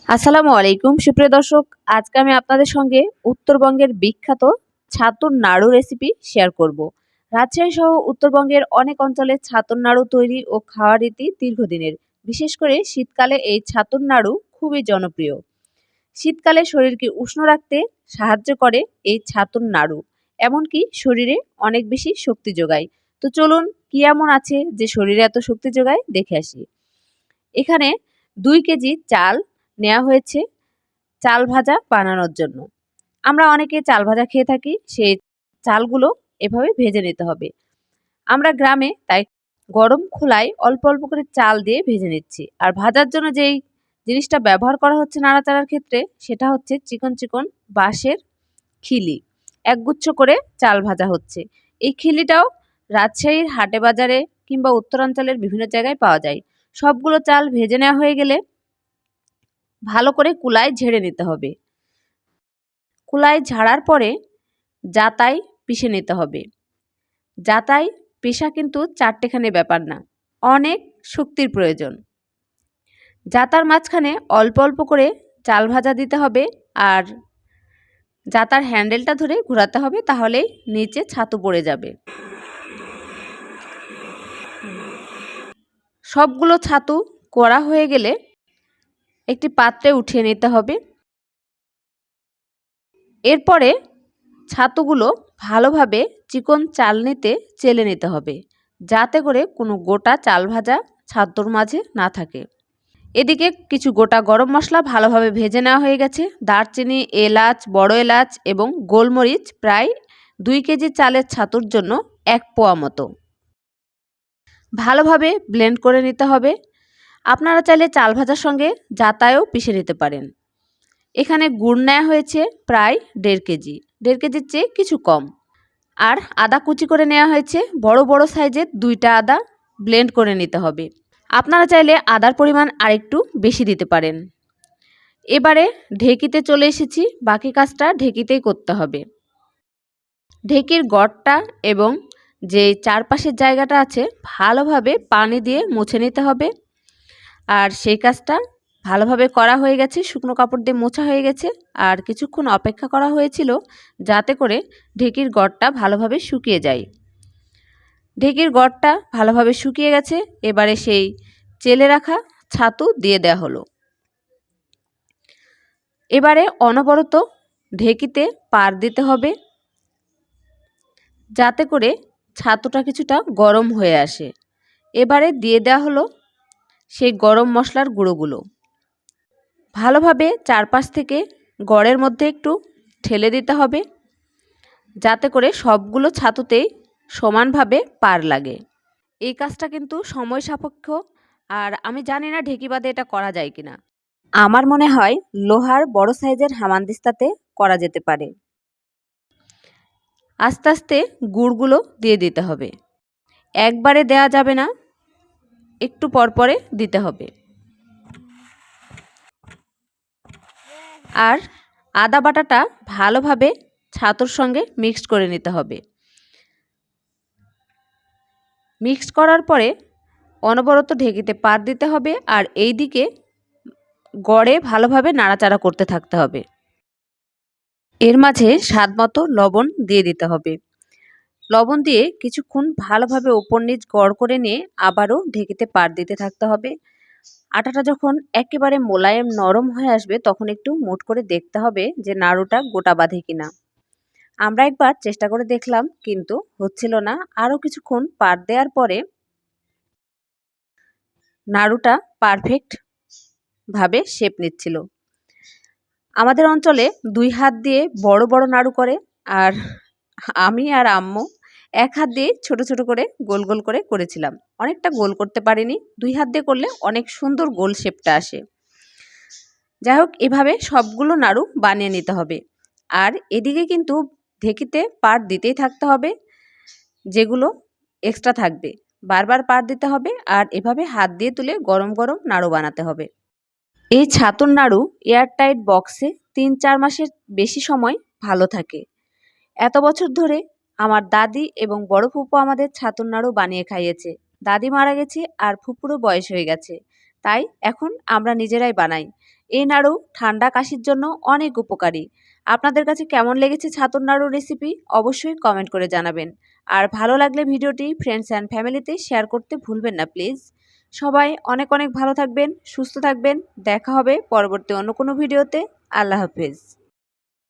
আসসালামু আলাইকুম সুপ্রিয় দর্শক, আজকে আমি আপনাদের সঙ্গে উত্তরবঙ্গের বিখ্যাত ছাতুর নাড়ু রেসিপি শেয়ার করব। রাজশাহী সহ উত্তরবঙ্গের অনেক অঞ্চলে ছাতুর নাড়ু তৈরি ও খাওয়ার রীতি দীর্ঘদিনের। বিশেষ করে শীতকালে এই ছাতুর নাড়ু খুবই জনপ্রিয়। শীতকালে শরীরকে উষ্ণ রাখতে সাহায্য করে এই ছাতুর নাড়ু, এমনকি শরীরে অনেক বেশি শক্তি যোগায়। তো চলুন, কি এমন আছে যে শরীরে এত শক্তি যোগায় দেখে আসি। এখানে 2 কেজি চাল নেওয়া হয়েছে চাল ভাজা বানানোর জন্য। আমরা অনেকে চাল ভাজা খেয়ে থাকি, সেই চালগুলো এভাবে ভেজে নিতে হবে। আমরা গ্রামে তাই গরম খোলায় অল্প অল্প করে চাল দিয়ে ভেজে নিচ্ছি। আর ভাজার জন্য যেই জিনিসটা ব্যবহার করা হচ্ছে নাড়াচাড়ার ক্ষেত্রে, সেটা হচ্ছে চিকন চিকন বাঁশের খিলি। একগুচ্ছ করে চাল ভাজা হচ্ছে। এই খিলিটাও রাজশাহীর হাটে বাজারে কিংবা উত্তরাঞ্চলের বিভিন্ন জায়গায় পাওয়া যায়। সবগুলো চাল ভেজে নেওয়া হয়ে গেলে ভালো করে কুলায় ঝেড়ে নিতে হবে। কুলায় ঝাড়ার পরে জাতায় পিষে নিতে হবে। জাতায় পিষা কিন্তু চারটেখানি ব্যাপার না, অনেক শক্তির প্রয়োজন। জাতার মাঝখানে অল্প অল্প করে চাল ভাজা দিতে হবে, আর জাতার হ্যান্ডেলটা ধরে ঘোরাতে হবে, তাহলেই নিচে ছাতু পড়ে যাবে। সবগুলো ছাতু করা হয়ে গেলে একটি পাত্রে উঠিয়ে নিতে হবে। এরপরে ছাতুগুলো ভালোভাবে চিকন চালনিতে চেলে নিতে হবে, যাতে করে কোনো গোটা চাল ভাজা ছাতুর মাঝে না থাকে। এদিকে কিছু গোটা গরম মশলা ভালোভাবে ভেজে নেওয়া হয়ে গেছে। দারচিনি, এলাচ, বড় এলাচ এবং গোলমরিচ প্রায় 2 কেজি চালের ছাতুর জন্য 1 পোয়া মতো ভালোভাবে ব্লেন্ড করে নিতে হবে। আপনারা চাইলে চাল ভাজার সঙ্গে জাতায়ও পিষে নিতে পারেন। এখানে গুড় নেওয়া হয়েছে প্রায় 1.5 কেজি, 1.5 কেজির চেয়ে কিছু কম। আর আদা কুচি করে নেওয়া হয়েছে, বড় বড় সাইজের 2টা আদা ব্লেন্ড করে নিতে হবে। আপনারা চাইলে আদার পরিমাণ আরেকটু বেশি দিতে পারেন। এবারে ঢেঁকিতে চলে এসেছি, বাকি কাজটা ঢেঁকিতেই করতে হবে। ঢেঁকির গড়টা এবং যে চারপাশের জায়গাটা আছে ভালোভাবে পানি দিয়ে মুছে নিতে হবে। আর সেই কাজটা ভালোভাবে করা হয়ে গেছে, শুকনো কাপড় দিয়ে মোছা হয়ে গেছে। আর কিছুক্ষণ অপেক্ষা করা হয়েছিল যাতে করে ঢেঁকির গড়টা ভালোভাবে শুকিয়ে যায়। ঢেঁকির গড়টা ভালোভাবে শুকিয়ে গেছে। এবারে সেই চেলে রাখা ছাতু দিয়ে দেওয়া হলো। এবারে অনবরত ঢেঁকিতে পাড় দিতে হবে, যাতে করে ছাতুটা কিছুটা গরম হয়ে আসে। এবারে দিয়ে দেওয়া হলো সেই গরম মশলার গুঁড়োগুলো। ভালোভাবে চারপাশ থেকে গড়ের মধ্যে একটু ঠেলে দিতে হবে, যাতে করে সবগুলো ছাতুতেই সমানভাবে পাড় লাগে। এই কাজটা কিন্তু সময় সাপেক্ষ, আর আমি জানি না ঢেঁকি বাদে এটা করা যায় কিনা। আমার মনে হয় লোহার বড় সাইজের হামানদিস্তাতে করা যেতে পারে। আস্তে আস্তে গুড়গুলো দিয়ে দিতে হবে, একবারে দেওয়া যাবে না, একটু পরপরে দিতে হবে। আর আদা বাটাটা ভালোভাবে ছাতুর সঙ্গে মিক্সড করে নিতে হবে। মিক্সড করার পরে অনবরত ঢেঁকিতে পাড় দিতে হবে, আর এই দিকে গড়ে ভালোভাবে নাড়াচাড়া করতে থাকতে হবে। এর মাঝে স্বাদমতো লবণ দিয়ে দিতে হবে। লবণ দিয়ে কিছুক্ষণ ভালোভাবে ওপর নিচ গড় করে নিয়ে আবারও ঢেঁকিতে পাড় দিতে থাকতে হবে। আটাটা যখন একেবারে মোলায়েম নরম হয়ে আসবে, তখন একটু মুঠ করে দেখতে হবে যে নাড়ুটা গোটা বাঁধে কিনা। আমরা একবার চেষ্টা করে দেখলাম, কিন্তু হচ্ছিল না। আরও কিছুক্ষণ পাড় দেওয়ার পরে নাড়ুটা পারফেক্ট ভাবে শেপ নিচ্ছিল। আমাদের অঞ্চলে 2 হাত দিয়ে বড় বড় নাড়ু করে, আর আমি আর আম্মু 1 হাত দিয়ে ছোট ছোট করে গোল গোল করে করেছিলাম। অনেকটা গোল করতে পারিনি, 2 হাত দিয়ে করলে অনেক সুন্দর গোল শেপটা আসে। যাই হোক, এভাবে সবগুলো নাড়ু বানিয়ে নিতে হবে। আর এদিকে কিন্তু ঢেঁকিতে পাড় দিতেই থাকতে হবে, যেগুলো এক্সট্রা থাকবে বারবার পাড় দিতে হবে। আর এভাবে হাত দিয়ে তুলে গরম গরম নাড়ু বানাতে হবে। এই ছাতুর নাড়ু এয়ারটাইট বক্সে 3-4 মাসের বেশি সময় ভালো থাকে। এত বছর ধরে আমার দাদি এবং বড় ফুপু আমাদের ছাতুর নাড়ু বানিয়ে খাইয়েছে। দাদি মারা গেছে আর ফুপুরও বয়স হয়ে গেছে, তাই এখন আমরা নিজেরাই বানাই। এই নাড়ু ঠান্ডা কাশির জন্য অনেক উপকারী। আপনাদের কাছে কেমন লেগেছে ছাতুর নাড়ুর রেসিপি অবশ্যই কমেন্ট করে জানাবেন। আর ভালো লাগলে ভিডিওটি ফ্রেন্ডস অ্যান্ড ফ্যামিলিতে শেয়ার করতে ভুলবেন না প্লিজ। সবাই অনেক অনেক ভালো থাকবেন, সুস্থ থাকবেন। দেখা হবে পরবর্তী অন্য কোনো ভিডিওতে। আল্লাহ হাফেজ।